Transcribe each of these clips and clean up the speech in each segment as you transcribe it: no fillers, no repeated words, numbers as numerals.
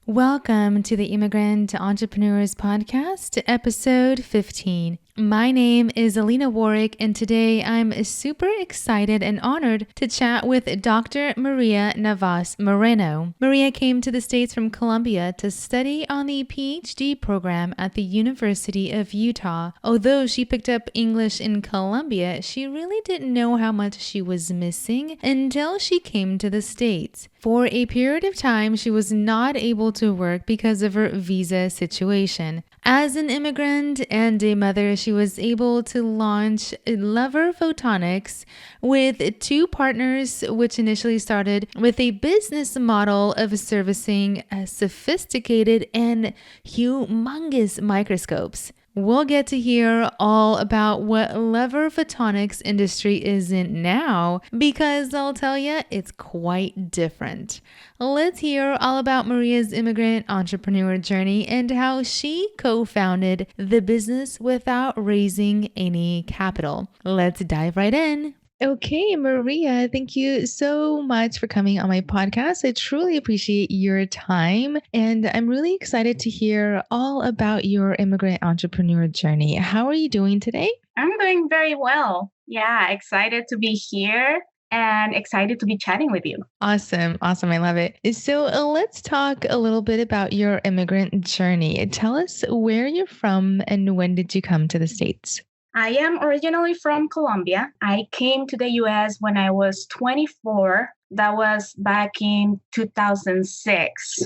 Welcome to the Immigrant Entrepreneurs Podcast, episode 15. My name is Alina Warwick, and today I'm super excited and honored to chat with Dr. Maria Navas Moreno. Maria came to the States from Colombia to study on the PhD program at the University of Utah. Although she picked up English in Colombia, she really didn't know how much she was missing until she came to the States. For a period of time, she was not able to work because of her visa situation. As an immigrant and a mother, she was able to launch Lever Photonics with two partners, which initially started with a business model of servicing sophisticated and humongous microscopes. We'll get to hear all about what Lever Photonics industry is in now, because I'll tell you, it's quite different. Let's hear all about Maria's immigrant entrepreneur journey and how she co-founded the business without raising any capital. Let's dive right in. Okay, Maria, thank you so much for coming on my podcast. I truly appreciate your time, and I'm really excited to hear all about your immigrant entrepreneur journey. How are you doing today? I'm doing very well. Yeah, excited to be here and excited to be chatting with you. Awesome. I love it. So let's talk a little bit about your immigrant journey. Tell us where you're from and when did you come to the States? I am originally from Colombia. I came to the US when I was 24. That was back in 2006.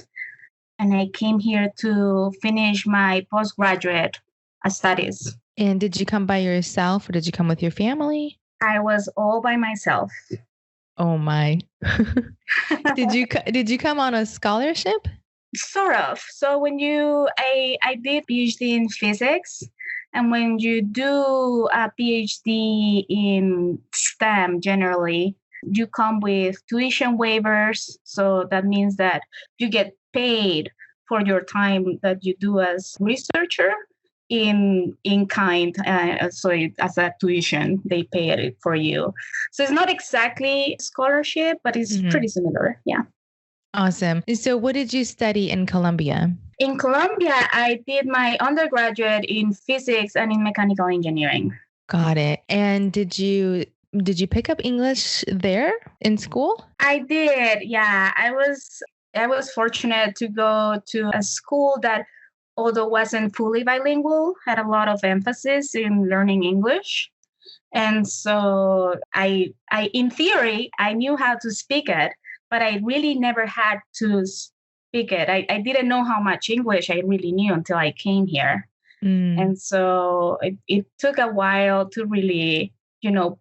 And I came here to finish my postgraduate studies. And did you come by yourself or did you come with your family? I was all by myself. Oh my. Did you come on a scholarship? Sort of. So I did PhD in physics. And when you do a PhD in STEM, generally, you come with tuition waivers. So that means that you get paid for your time that you do as researcher in kind. As a tuition, they pay it for you. So it's not exactly scholarship, but it's pretty similar. Yeah. Awesome. So what did you study in Colombia? In Colombia, I did my undergraduate in physics and in mechanical engineering. Got it. And did you pick up English there in school? I did. Yeah, I was fortunate to go to a school that, although wasn't fully bilingual, had a lot of emphasis in learning English. And so I in theory, I knew how to speak it, but I really never had to speak it. I didn't know how much English I really knew until I came here. And so it took a while to really,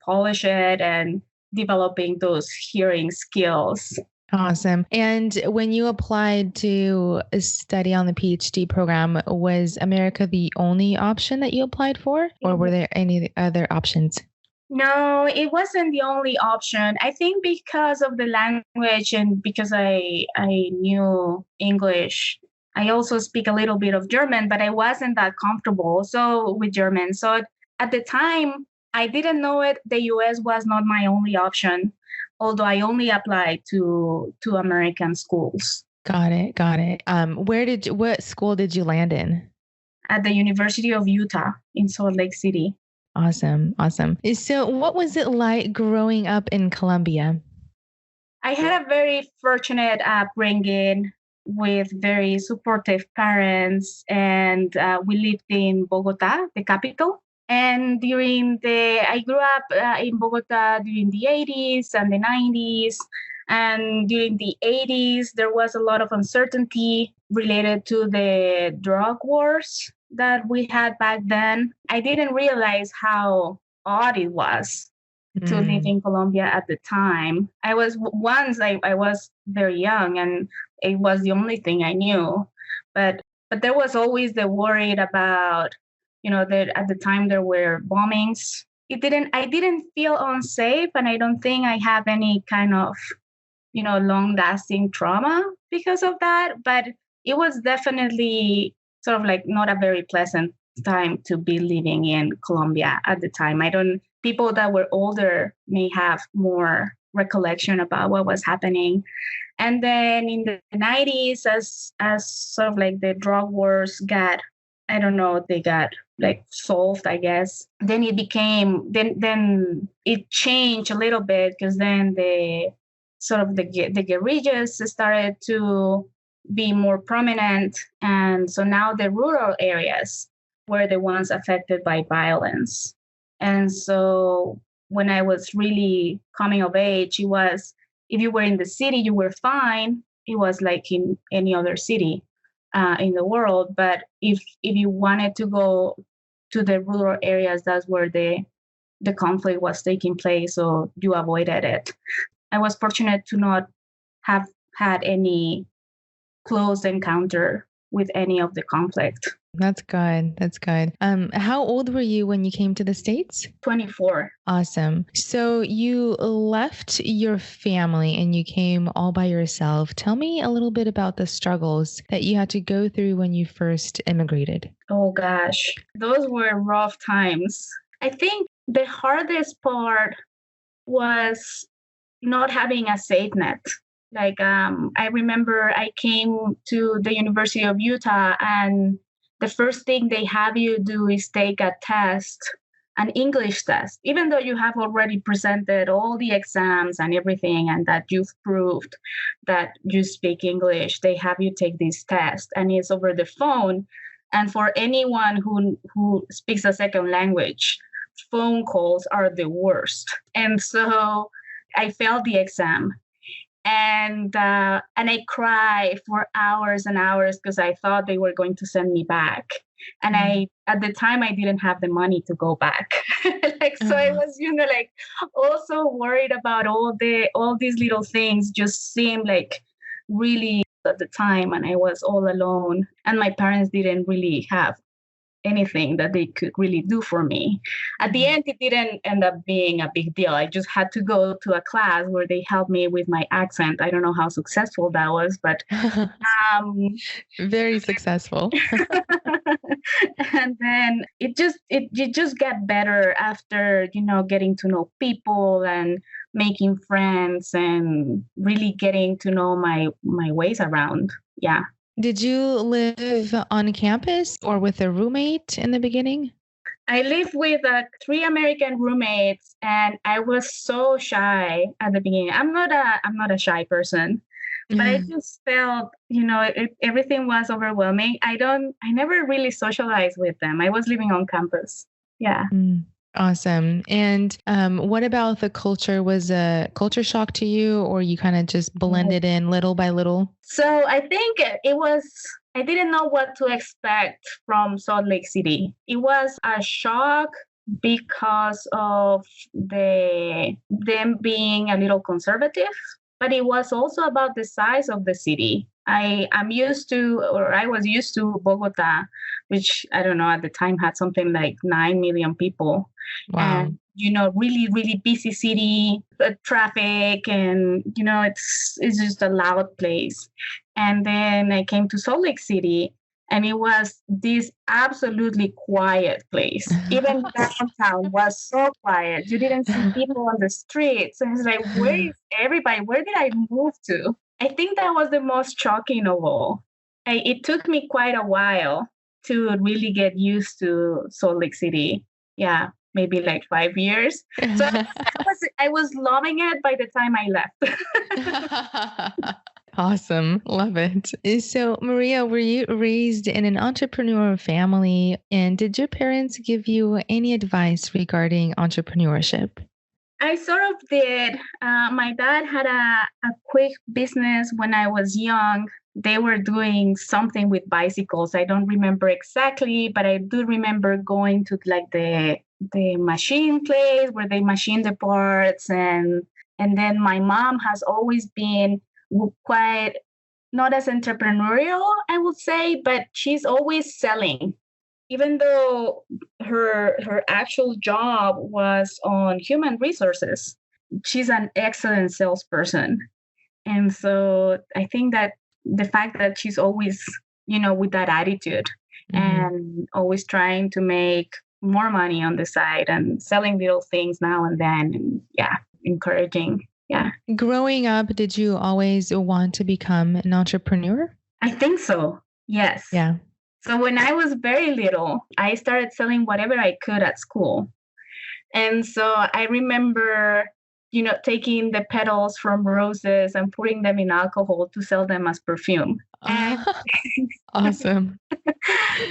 polish it and developing those hearing skills. Awesome. And when you applied to study on the PhD program, was America the only option that you applied for, or were there any other options? No, it wasn't the only option. I think because of the language and because I knew English, I also speak a little bit of German, but I wasn't that comfortable with German. So at the time, I didn't know it. The US was not my only option, although I only applied to American schools. Got it. What school did you land in? At the University of Utah in Salt Lake City. Awesome. So what was it like growing up in Colombia? I had a very fortunate upbringing with very supportive parents, and we lived in Bogota, the capital. And I grew up in Bogota during the 80s and the 90s. And during the 80s, there was a lot of uncertainty related to the drug wars that we had back then. I didn't realize how odd it was to live in Colombia at the time. I was very young and it was the only thing I knew. But there was always the worry about, that at the time there were bombings. I didn't feel unsafe, and I don't think I have any kind of, long-lasting trauma because of that. But it was definitely sort of like not a very pleasant time to be living in Colombia at the time. People that were older may have more recollection about what was happening. And then in the 90s, as sort of like the drug wars got, I don't know, they got like solved, I guess. Then it became then it changed a little bit, because then the sort of the guerrillas started to be more prominent, and so now the rural areas were the ones affected by violence. And so when I was really coming of age, it was, if you were in the city, you were fine. It was like in any other city in the world. But if you wanted to go to the rural areas, that's where the conflict was taking place, so you avoided it. I was fortunate to not have had any close encounter with any of the conflict. That's good. That's good. How old were you when you came to the States? 24. Awesome. So you left your family and you came all by yourself. Tell me a little bit about the struggles that you had to go through when you first immigrated. Oh gosh, those were rough times. I think the hardest part was not having a safe net. Like, I remember I came to the University of Utah, and the first thing they have you do is take a test, an English test, even though you have already presented all the exams and everything, and that you've proved that you speak English. They have you take this test, and it's over the phone. And for anyone who speaks a second language, phone calls are the worst. And so I failed the exam. And I cried for hours and hours because I thought they were going to send me back. And at the time, I didn't have the money to go back. So I was, like also worried about all these little things just seemed like really at the time. And I was all alone, and my parents didn't really have anything that they could really do for me. At the end, it didn't end up being a big deal. I just had to go to a class where they helped me with my accent. I don't know how successful that was, but very successful. And then it just got better after, getting to know people and making friends and really getting to know my ways around. Yeah. Did you live on campus or with a roommate in the beginning? I lived with 3 American roommates, and I was so shy at the beginning. I'm not a shy person, but I just felt, everything was overwhelming. I never really socialized with them. I was living on campus. Yeah. Awesome. And what about the culture? Was a culture shock to you, or you kind of just blended in little by little? So I think I didn't know what to expect from Salt Lake City. It was a shock because of them being a little conservative, but it was also about the size of the city. I was used to Bogota, which I don't know, at the time had something like 9 million people. Wow. And, really, really busy city, traffic, and, it's just a loud place. And then I came to Salt Lake City, and it was this absolutely quiet place. Even downtown was so quiet. You didn't see people on the streets. And it's like, where is everybody? Where did I move to? I think that was the most shocking of all. It took me quite a while to really get used to Salt Lake City. Yeah, maybe like 5 years. So I was loving it by the time I left. Awesome. Love it. So, Maria, were you raised in an entrepreneurial family? And did your parents give you any advice regarding entrepreneurship? I sort of did. My dad had a quick business when I was young. They were doing something with bicycles. I don't remember exactly, but I do remember going to like the machine place where they machine the parts. And then my mom has always been quite not as entrepreneurial, I would say, but she's always selling. Even though her actual job was on human resources, she's an excellent salesperson. And so I think that the fact that she's always, with that attitude and always trying to make more money on the side and selling little things now and then, and encouraging Yeah. Growing up, did you always want to become an entrepreneur? I think so. Yes. Yeah. So when I was very little, I started selling whatever I could at school. And so I remember, taking the petals from roses and putting them in alcohol to sell them as perfume. And Awesome.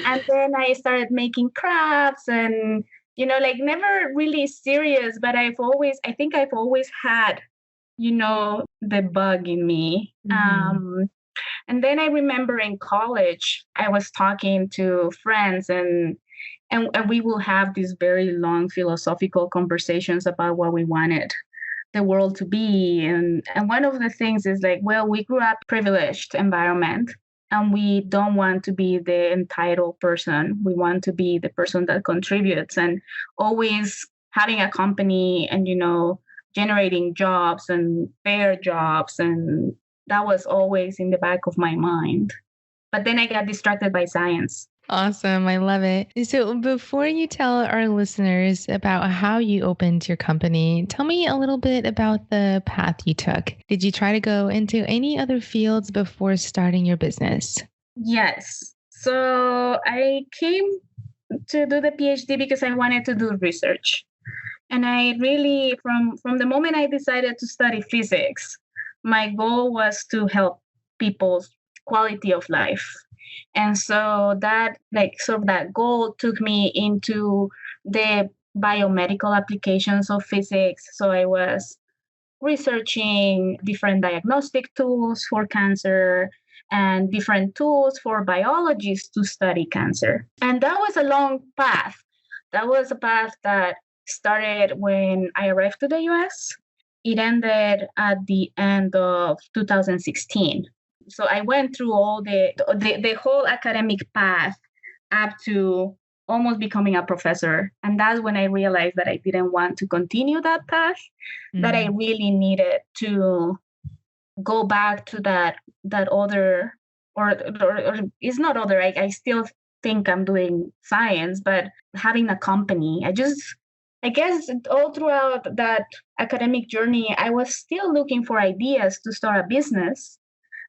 and then I started making crafts and, like never really serious, but I think I've always had, the bug in me. Mhm. And then I remember in college, I was talking to friends and we will have these very long philosophical conversations about what we wanted the world to be. And one of the things is like, well, we grew up privileged environment and we don't want to be the entitled person. We want to be the person that contributes and always having a company and, generating jobs and fair jobs. And that was always in the back of my mind. But then I got distracted by science. Awesome. I love it. So, before you tell our listeners about how you opened your company, tell me a little bit about the path you took. Did you try to go into any other fields before starting your business? Yes. So I came to do the PhD because I wanted to do research. And I really, from the moment I decided to study physics, my goal was to help people's quality of life. And so that, like, sort of that goal took me into the biomedical applications of physics. So I was researching different diagnostic tools for cancer and different tools for biologists to study cancer. And that was a long path. That was a path that started when I arrived to the US. It ended at the end of 2016. So I went through all the whole academic path up to almost becoming a professor. And that's when I realized that I didn't want to continue that path, that I really needed to go back to that other or it's not other. I still think I'm doing science, but having a company, I guess all throughout that academic journey, I was still looking for ideas to start a business.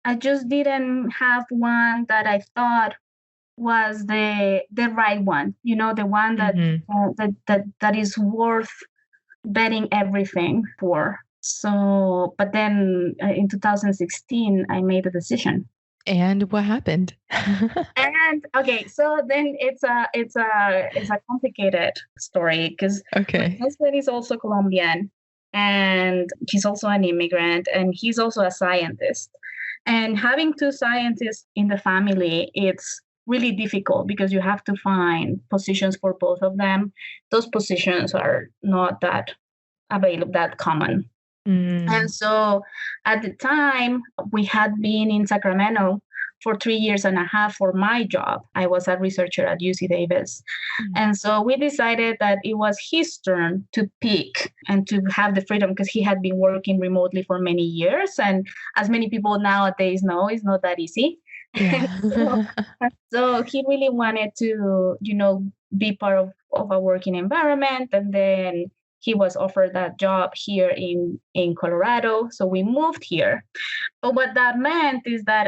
I just didn't have one that I thought was the right one, the one that Mhm. that is worth betting everything for. So, but then in 2016, I made a decision. And what happened? And okay, so then it's a complicated story because my Okay. husband is also Colombian, and he's also an immigrant, and he's also a scientist. And having two scientists in the family, it's really difficult because you have to find positions for both of them. Those positions are not that available, that common. And Mm. so at the time, we had been in Sacramento for 3 years and a half for my job. I was a researcher at UC Davis. Mm. And so we decided that it was his turn to pick and to have the freedom because he had been working remotely for many years. And as many people nowadays know, it's not that easy. so, Yeah. so he really wanted to, be part of a working environment. And then he was offered that job here in Colorado. So we moved here. But what that meant is that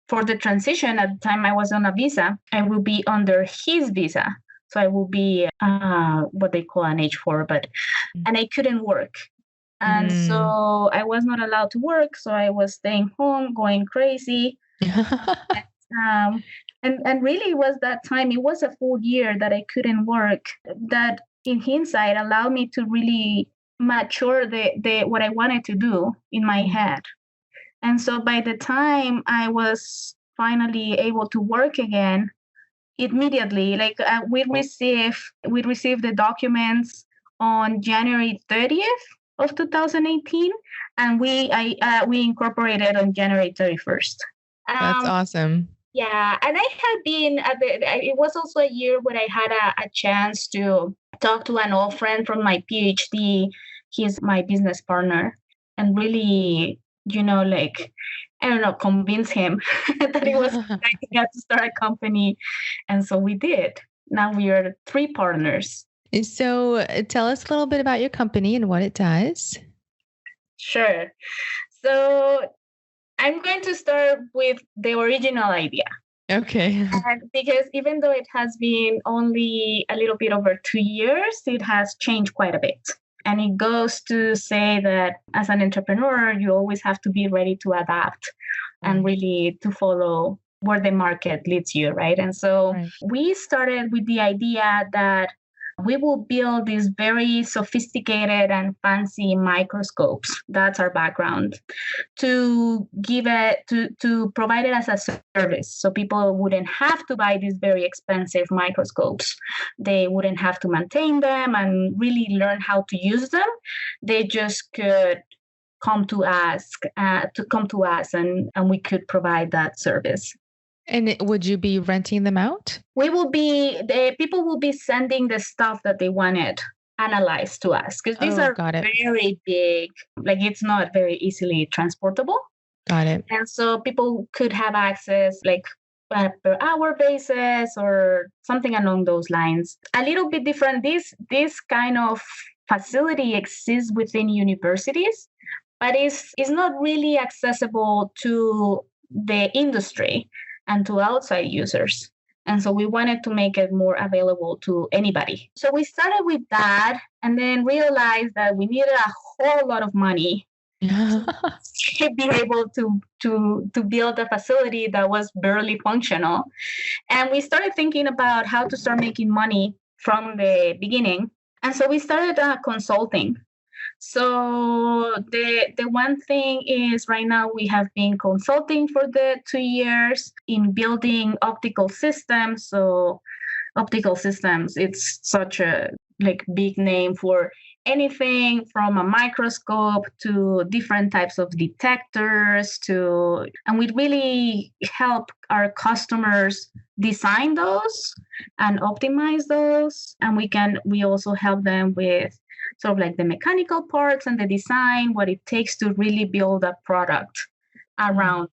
for the transition at the time I was on a visa, I will be under his visa. So I will be what they call an H4, and I couldn't work. And Mm. so I was not allowed to work. So I was staying home, going crazy. Um, and really it was that time, it was a full year that I couldn't work, that in hindsight allowed me to really mature the what I wanted to do in my Mm. head. And so by the time I was finally able to work again, immediately, like we received the documents on January 30th of 2018, and we incorporated on January 31st. That's Um, awesome. yeah, and I had been it was also a year when I had a chance to talk to an old friend from my PhD. He's my business partner, and really, like, I don't know, convince him that it was a good idea to start a company. And so we did. Now we are three partners. So, tell us a little bit about your company and what it does. Sure. So I'm going to start with the original idea. Okay. And because even though it has been only a little bit over 2 years, it has changed quite a bit. And it goes to say that as an entrepreneur, you always have to be ready to adapt and really to follow where the market leads you, right? And so we started with the idea that we will build these very sophisticated and fancy microscopes. That's our background. To give it to provide it as a service, so people wouldn't have to buy these very expensive microscopes. They wouldn't have to maintain them and really learn how to use them. They just could come to us and we could provide that service. And would you be renting them out? The people will be sending the stuff that they wanted analyzed to us, because these are very big, like it's not very easily transportable. Got it. And so people could have access like per hour basis or something along those lines. A little bit different. This kind of facility exists within universities, but is not really accessible to the industry and to outside users. And so we wanted to make it more available to anybody. So we started with that and then realized that we needed a whole lot of money to be able to build a facility that was barely functional. And we started thinking about how to start making money from the beginning. And so we started consulting. So the one thing is right now we have been consulting for the 2 years in building optical systems. So optical systems, it's such a big name for anything from a microscope to different types of detectors and we really help our customers design those and optimize those. And we also help them with sort of like the mechanical parts and the design, what it takes to really build a product around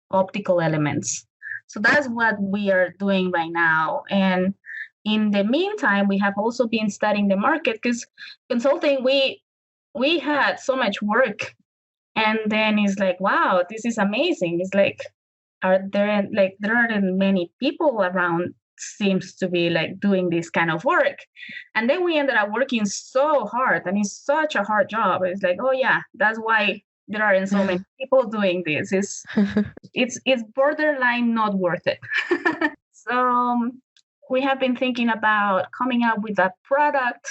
optical elements. So that's what we are doing right now. And in the meantime, we have also been studying the market, because consulting, we had so much work. And then it's like, wow, this is amazing. It's like, there aren't many people around seems to be doing this kind of work. And then we ended up working so hard, and it's such a hard job. It's like, oh yeah, that's why there aren't so many people doing this. It's borderline not worth it. So we have been thinking about coming up with a product.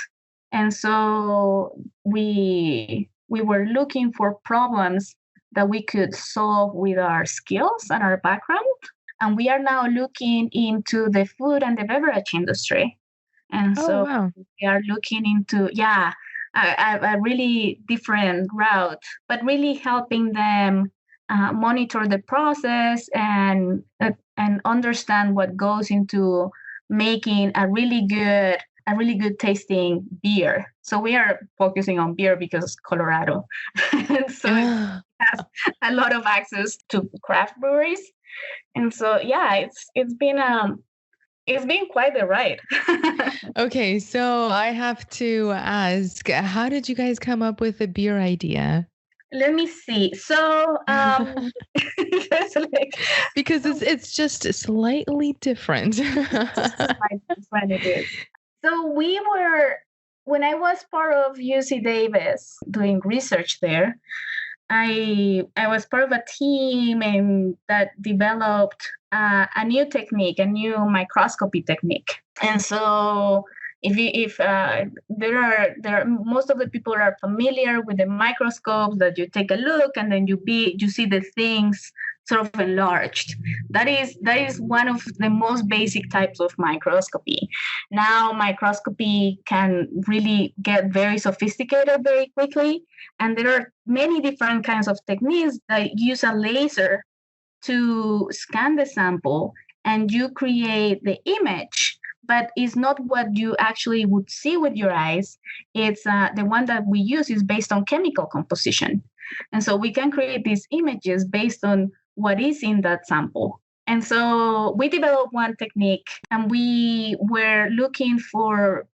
And so we were looking for problems that we could solve with our skills and our background. And we are now looking into the food and the beverage industry. And we are looking into, a really different route, but really helping them monitor the process and understand what goes into making a really good tasting beer. So we are focusing on beer because Colorado. And so it has a lot of access to craft breweries. And so, it's been quite the ride. Okay, so I have to ask, how did you guys come up with the beer idea? Let me see. So, because it's just slightly different. It is. So when I was part of UC Davis doing research there, I was part of a team that developed a new technique, a new microscopy technique. And so if there are most of the people are familiar with the microscopes that you take a look and then you see the things sort of enlarged. That is one of the most basic types of microscopy. Now microscopy can really get very sophisticated very quickly, and there are many different kinds of techniques that use a laser to scan the sample and you create the image, but it's not what you actually would see with your eyes. It's the one that we use is based on chemical composition. And so we can create these images based on what is in that sample. And so we developed one technique, and we were looking for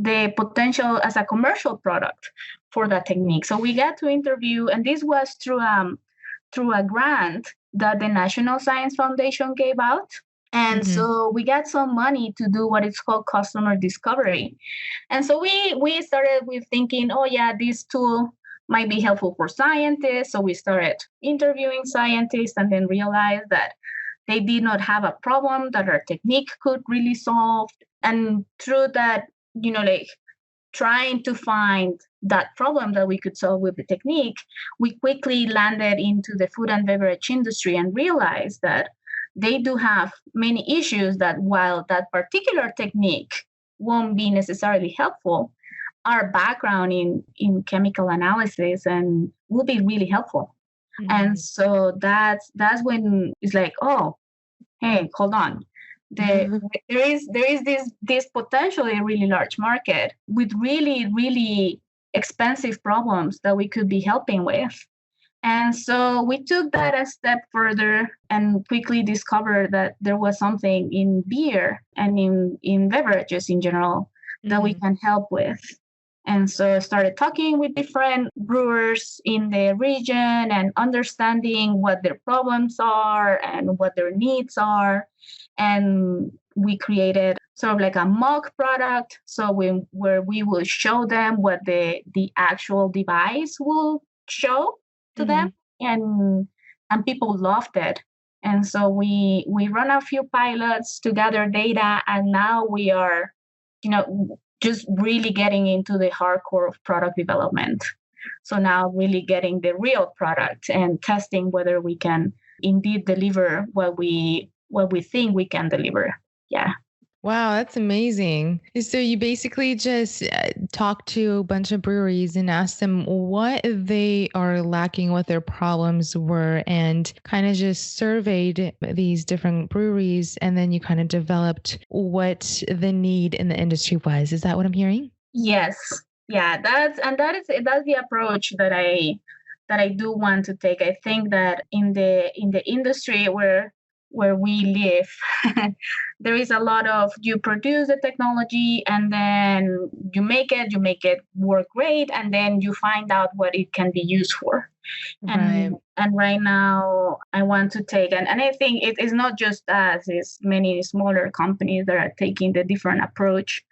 the potential as a commercial product for that technique. So we got to interview, and this was through a grant that the National Science Foundation gave out. And so we got some money to do what is called customer discovery. And so we started with thinking, oh yeah, this tool might be helpful for scientists. So we started interviewing scientists and then realized that they did not have a problem that our technique could really solve. And through that, like trying to find that problem that we could solve with the technique, we quickly landed into the food and beverage industry and realized that they do have many issues that while that particular technique won't be necessarily helpful, our background in chemical analysis and will be really helpful. And so that's when it's like, oh, hey, hold on. There is this potentially really large market with really, really expensive problems that we could be helping with. And so we took that a step further and quickly discovered that there was something in beer and in beverages in general that we can help with. And so I started talking with different brewers in the region and understanding what their problems are and what their needs are. And we created sort of like a mock product. So where we will show them what the actual device will show to them. And people loved it. And so we run a few pilots to gather data. And now we are, just really getting into the hardcore of product development. So now really getting the real product and testing whether we can indeed deliver what we think we can deliver. Yeah. Wow, that's amazing. So you basically just talked to a bunch of breweries and asked them what they are lacking, what their problems were, and kind of just surveyed these different breweries. And then you kind of developed what the need in the industry was. Is that what I'm hearing? Yes. Yeah, that's the approach that I do want to take. I think that in the industry where we live, there is a lot of you produce the technology and then you make it work great, and then you find out what it can be used for. Right. And right now I want to take, and I think it is not just us, it's many smaller companies that are taking the different approach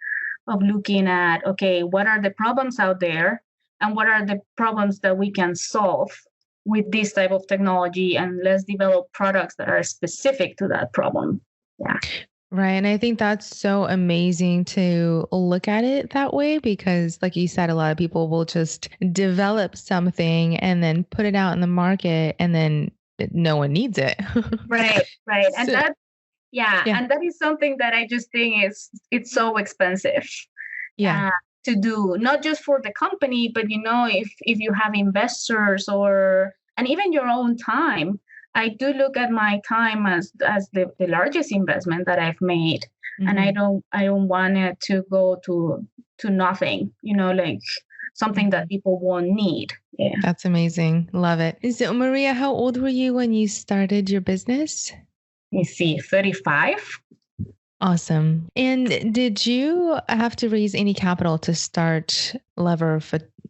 of looking at, okay, what are the problems out there and what are the problems that we can solve with this type of technology, and let's develop products that are specific to that problem. Yeah. Right. And I think that's so amazing to look at it that way because, like you said, a lot of people will just develop something and then put it out in the market and then no one needs it. Right. And and that is something that I just think it's so expensive. Yeah. To do, not just for the company, but if you have investors and even your own time. I do look at my time as the largest investment that I've made, and I don't want it to go to nothing, like something that people won't need. Yeah, that's amazing. Love it. So Maria, how old were you when you started your business? Let me see, 35. Awesome. And did you have to raise any capital to start Lever?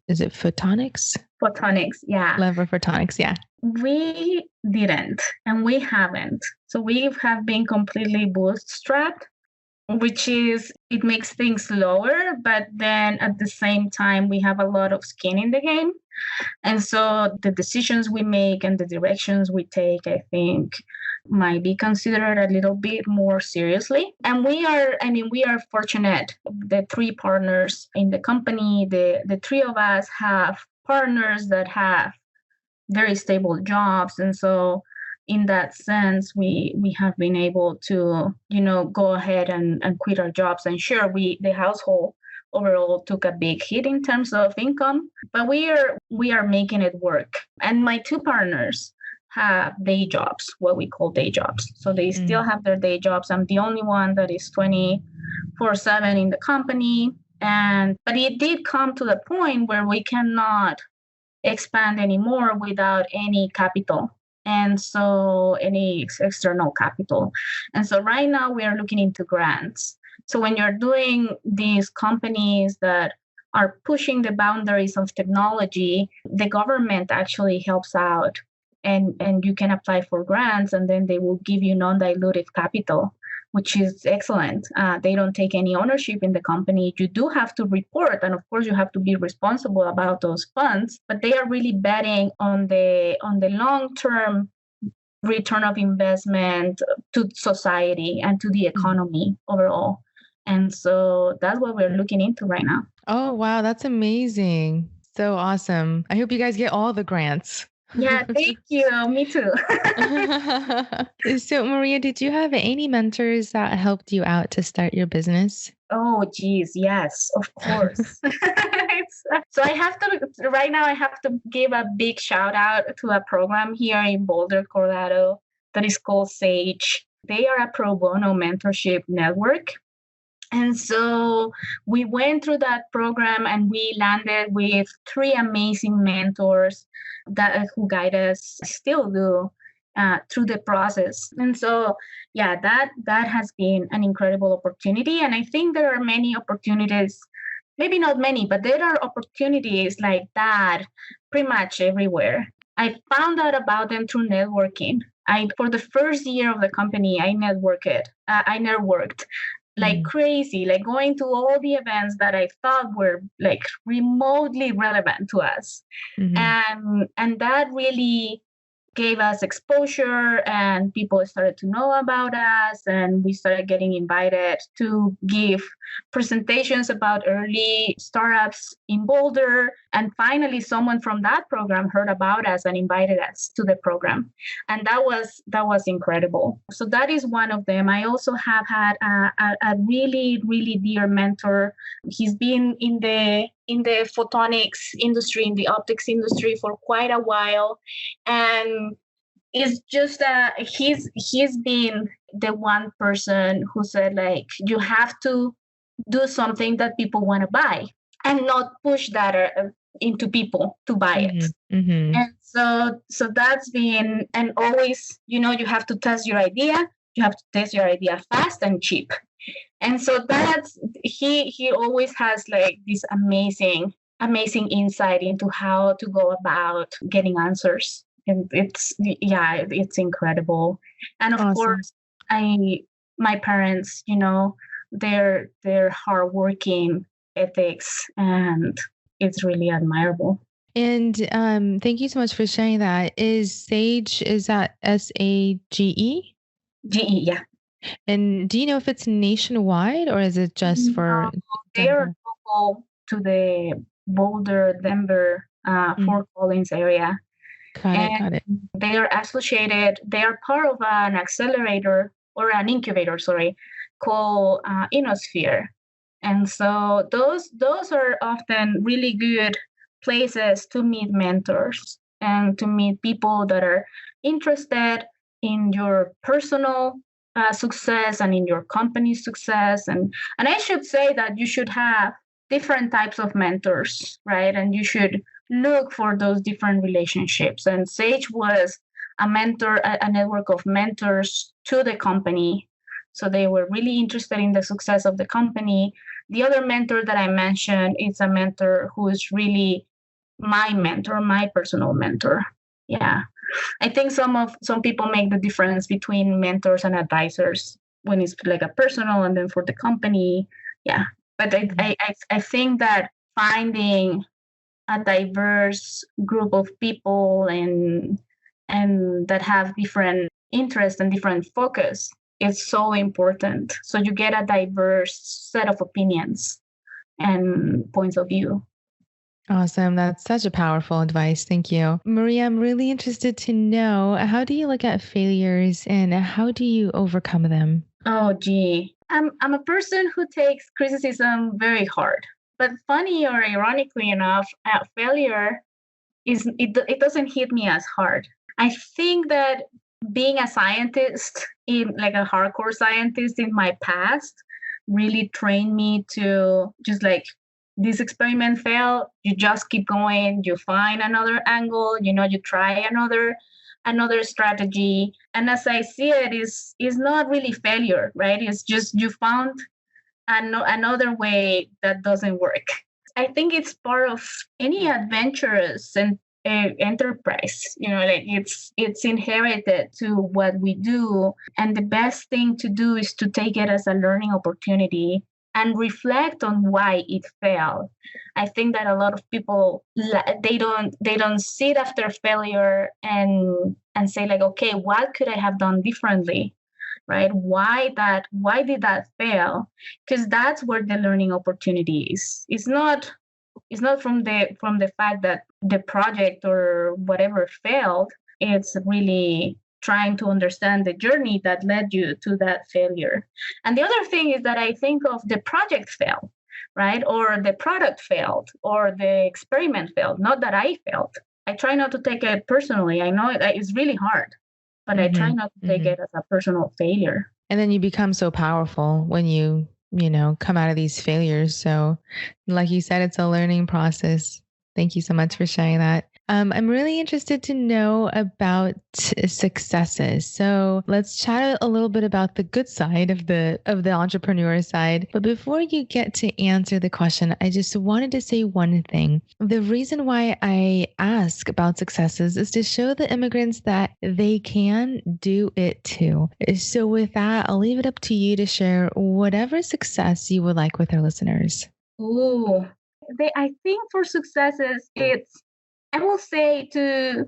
Is it Photonics? Photonics, yeah. Lever Photonics, yeah. We didn't, and we haven't. So we have been completely bootstrapped, which it makes things slower, but then at the same time, we have a lot of skin in the game. And so the decisions we make and the directions we take, I think, might be considered a little bit more seriously. And we are fortunate. The three partners in the company, the three of us have partners that have very stable jobs. And so in that sense, we have been able to, go ahead and quit our jobs. And sure, the household overall took a big hit in terms of income, but we are making it work. And my two partners have day jobs, what we call day jobs. So they still have their day jobs. I'm the only one that is 24/7 in the company. But it did come to the point where we cannot expand anymore without any capital. And so any external capital. And so right now we are looking into grants. So when you're doing these companies that are pushing the boundaries of technology, the government actually helps out, and you can apply for grants, and then they will give you non-dilutive capital, which is excellent. They don't take any ownership in the company. You do have to report, and of course you have to be responsible about those funds, but they are really betting on the long-term return of investment to society and to the economy overall. And so that's what we're looking into right now. Oh, wow. That's amazing. So awesome. I hope you guys get all the grants. Yeah, thank you. Me too. So, Maria, did you have any mentors that helped you out to start your business? Oh, geez. Yes, of course. So I have to, right now, I have to give a big shout out to a program here in Boulder, Colorado, that is called SAGE. They are a pro bono mentorship network. And so we went through that program and we landed with three amazing mentors that who guide us, still do, through the process. And so, yeah, that has been an incredible opportunity. And I think there are many opportunities, maybe not many, but there are opportunities like that pretty much everywhere. I found out about them through networking. For the first year of the company, I networked like crazy, like going to all the events that I thought were like remotely relevant to us. And that really gave us exposure, and people started to know about us, and we started getting invited to give presentations about early startups in Boulder. And finally someone from that program heard about us and invited us to the program, and that was incredible. So that is one of them. I also have had a really, really dear mentor. He's been in the photonics industry, in the optics industry for quite a while, and it's just he's been the one person who said, like, you have to do something that people want to buy and not push that into people to buy it. And so that's been, and always, you have to test your idea. You have to test your idea fast and cheap. And so that's he always has like this amazing insight into how to go about getting answers. And it's incredible. And of course, my parents, their hardworking ethics, and it's really admirable. And thank you so much for sharing that. Is that SAGE? GE, yeah. And do you know if it's nationwide or is it just for they are local to the Boulder, Denver, Fort Collins area. Got it. They are associated, they are part of an accelerator or an incubator, called Innosphere. And so those are often really good places to meet mentors and to meet people that are interested in your personal success and in your company's success. And I should say that you should have different types of mentors, right? And you should look for those different relationships. And Sage was a network of mentors to the company. So they were really interested in the success of the company. The other mentor that I mentioned is a mentor who is really my mentor, my personal mentor. Yeah. I think some people make the difference between mentors and advisors when it's like a personal and then for the company. Yeah. But I think that finding a diverse group of people and that have different interests and different focus is so important. So you get a diverse set of opinions and points of view. Awesome. That's such a powerful advice. Thank you. Maria, I'm really interested to know, how do you look at failures and how do you overcome them? Oh, gee. I'm a person who takes criticism very hard. But funny or ironically enough, failure it doesn't hit me as hard. I think that being a scientist, like a hardcore scientist in my past, really trained me to just like, this experiment failed, you just keep going, you find another angle, you try another strategy. And as I see it, is not really failure, right? It's just you found another way that doesn't work. I think it's part of any adventurous and enterprise. Like it's inherited to what we do, and the best thing to do is to take it as a learning opportunity and reflect on why it failed. I think that a lot of people, they don't sit after failure and say like, okay, what could I have done differently, right? Why did that fail? Because that's where the learning opportunity is. It's not from the fact that the project or whatever failed. It's really trying to understand the journey that led you to that failure. And the other thing is that I think of the project failed, right? Or the product failed, or the experiment failed. Not that I failed. I try not to take it personally. I know it's really hard, but I try not to take it as a personal failure. And then you become so powerful when you come out of these failures. So like you said, it's a learning process. Thank you so much for sharing that. I'm really interested to know about successes. So let's chat a little bit about the good side of the entrepreneur side. But before you get to answer the question, I just wanted to say one thing. The reason why I ask about successes is to show the immigrants that they can do it too. So with that, I'll leave it up to you to share whatever success you would like with our listeners. Ooh, I think for successes, I will say to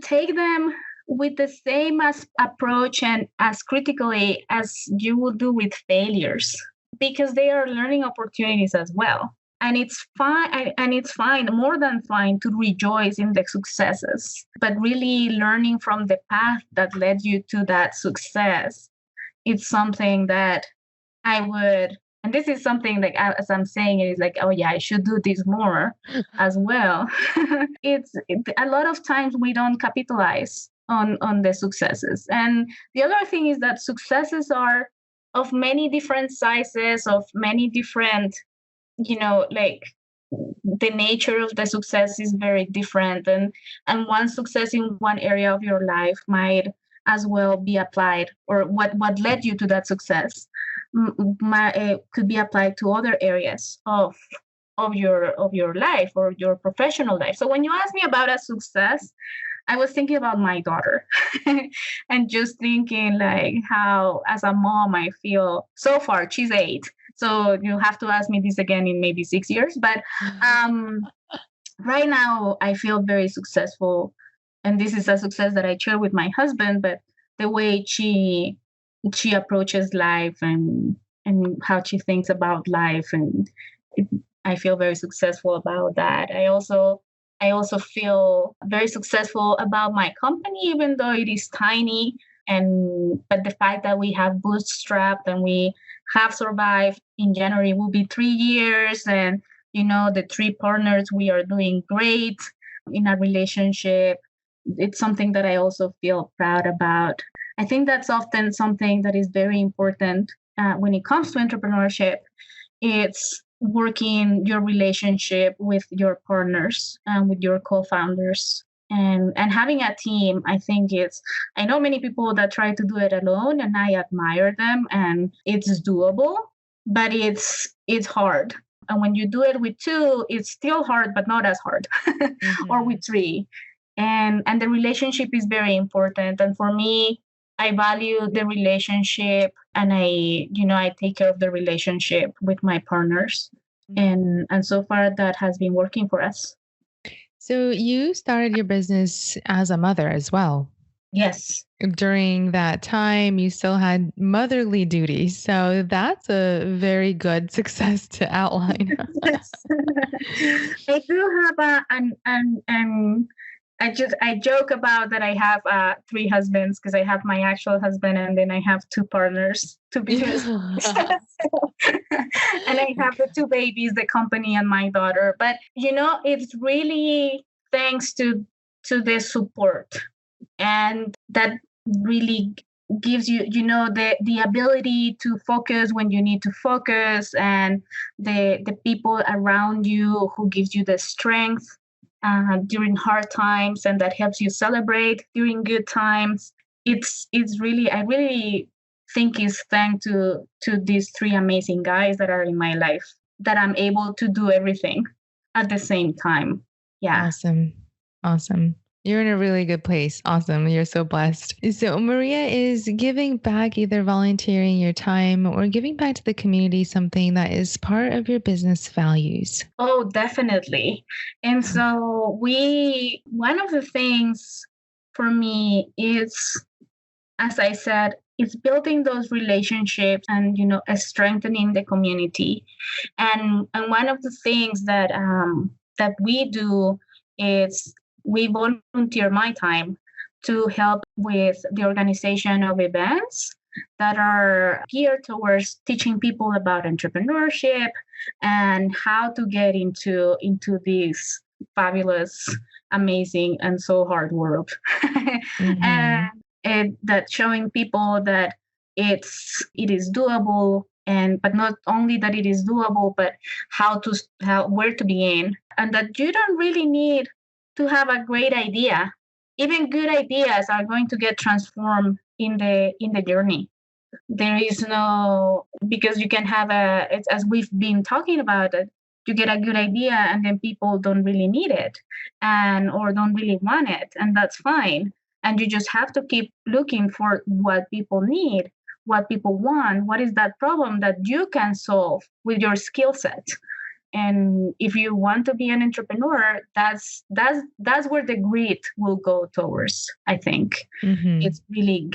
take them with the same approach and as critically as you would do with failures, because they are learning opportunities as well. And it's fine, more than fine, to rejoice in the successes, but really learning from the path that led you to that success. It's something that I would, and this is something like, as I'm saying, it is like, oh yeah, I should do this more as well. A lot of times we don't capitalize on the successes. And the other thing is that successes are of many different sizes, of many different, like the nature of the success is very different. And one success in one area of your life might as well be applied, or what led you to that success could be applied to other areas of your life or your professional life. So when you ask me about a success, I was thinking about my daughter and just thinking like how, as a mom, I feel so far. She's 8, so you have to ask me this again in maybe 6 years. But right now, I feel very successful, and this is a success that I share with my husband. But the way she approaches life and how she thinks about life, and I feel very successful about that. I also feel very successful about my company, even though it is tiny. But the fact that we have bootstrapped and we have survived, in January will be 3 years, and the 3 partners, we are doing great in a relationship. It's something that I also feel proud about. I think that's often something that is very important when it comes to entrepreneurship. It's working your relationship with your partners and with your co-founders, and having a team. I know many people that try to do it alone, and I admire them, and it's doable, but it's hard. And when you do it with 2, it's still hard, but not as hard, or with 3. And the relationship is very important. And for me, I value the relationship, and I take care of the relationship with my partners. And so far that has been working for us. So you started your business as a mother as well. Yes. During that time, you still had motherly duties. So that's a very good success to outline. Yes. I do have I joke about that I have 3 husbands, because I have my actual husband, and then I have 2 partners, 2 business. And I have the 2 babies, the company, and my daughter. But it's really thanks to the support, and that really gives you the ability to focus when you need to focus, and the people around you who gives you the strength during hard times, and that helps you celebrate during good times. It's really, I really think is thanks to these three amazing guys that are in my life, that I'm able to do everything at the same time. Yeah. Awesome. Awesome. You're in a really good place. Awesome. You're so blessed. So, Maria is giving back, either volunteering your time or giving back to the community, something that is part of your business values. Oh, definitely. And so one of the things for me is, as I said, it's building those relationships and, strengthening the community. And one of the things that we do is we volunteer my time to help with the organization of events that are geared towards teaching people about entrepreneurship and how to get into this fabulous, amazing, and so hard world. Mm-hmm. And that showing people that it is doable, and but not only that it is doable, but where to begin, and that you don't really need to have a great idea. Even good ideas are going to get transformed in the journey. There is no, because you can have it's as we've been talking about it, you get a good idea and then people don't really need it, and or don't really want it, and that's fine. And you just have to keep looking for what people need, what people want, what is that problem that you can solve with your skill set. And if you want to be an entrepreneur, that's where the grit will go towards, I think. Mm-hmm. It's really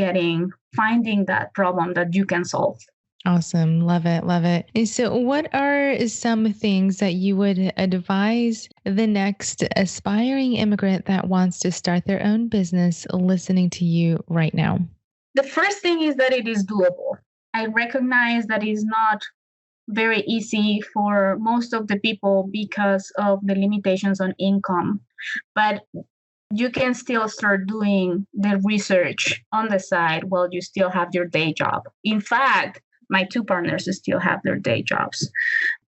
finding that problem that you can solve. Awesome. Love it. Love it. And so, what are some things that you would advise the next aspiring immigrant that wants to start their own business listening to you right now? The first thing is that it is doable. I recognize that it's not very easy for most of the people because of the limitations on income, but you can still start doing the research on the side while you still have your day job. In fact, my two partners still have their day jobs.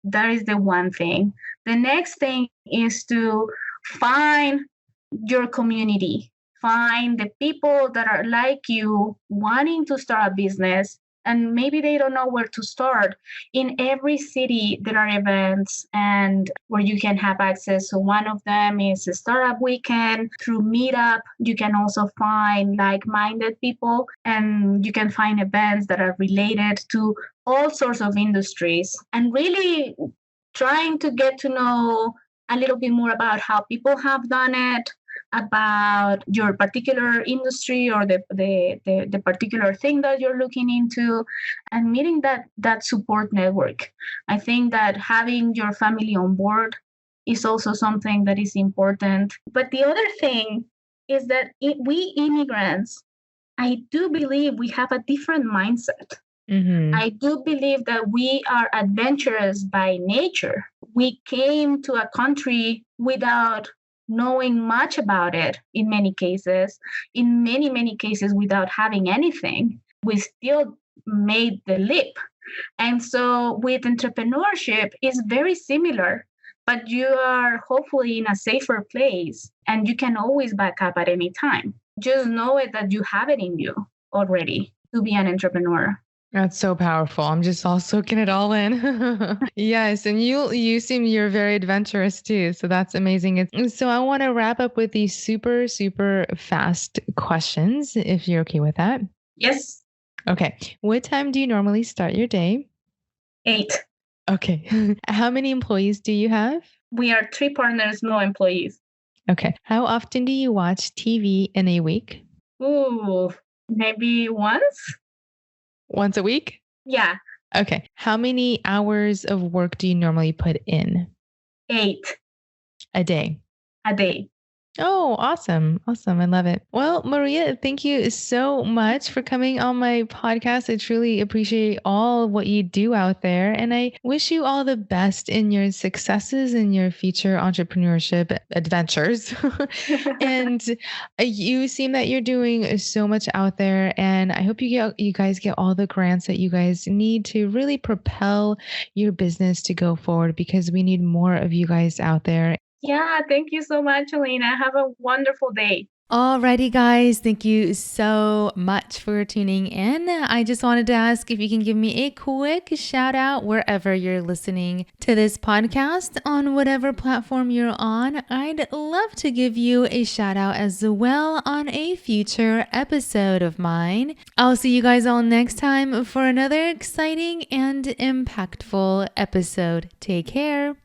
That is the one thing. The next thing is to find your community, find the people that are like you, wanting to start a business, and maybe they don't know where to start. In every city, there are events and where you can have access. So one of them is a startup weekend. Through Meetup, you can also find like-minded people, and you can find events that are related to all sorts of industries, and really trying to get to know a little bit more about how people have done it, about your particular industry or the particular thing that you're looking into, and meeting that support network. I think that having your family on board is also something that is important. But the other thing is that we immigrants, I do believe we have a different mindset. Mm-hmm. I do believe that we are adventurous by nature. We came to a country without knowing much about it in many cases, in many, many cases without having anything. We still made the leap. And so with entrepreneurship, it's very similar, but you are hopefully in a safer place and you can always back up at any time. Just know it that you have it in you already to be an entrepreneur. That's so powerful. I'm just all soaking it all in. Yes, and you seem you're very adventurous too. So that's amazing. So I want to wrap up with these super super fast questions if you're okay with that. Yes. Okay. What time do you normally start your day? 8. Okay. How many employees do you have? We are 3 partners, no employees. Okay. How often do you watch TV in a week? Ooh, maybe once? Once a week? Yeah. Okay. How many hours of work do you normally put in? 8 A day. a day. Oh, awesome. Awesome. I love it. Well, Maria, thank you so much for coming on my podcast. I truly appreciate all of what you do out there. And I wish you all the best in your successes and your future entrepreneurship adventures. And you seem that you're doing so much out there. And I hope you guys get all the grants that you guys need to really propel your business to go forward, because we need more of you guys out there. Yeah, thank you so much, Elena. Have a wonderful day. Alrighty, guys, thank you so much for tuning in. I just wanted to ask if you can give me a quick shout out wherever you're listening to this podcast on whatever platform you're on. I'd love to give you a shout out as well on a future episode of mine. I'll see you guys all next time for another exciting and impactful episode. Take care.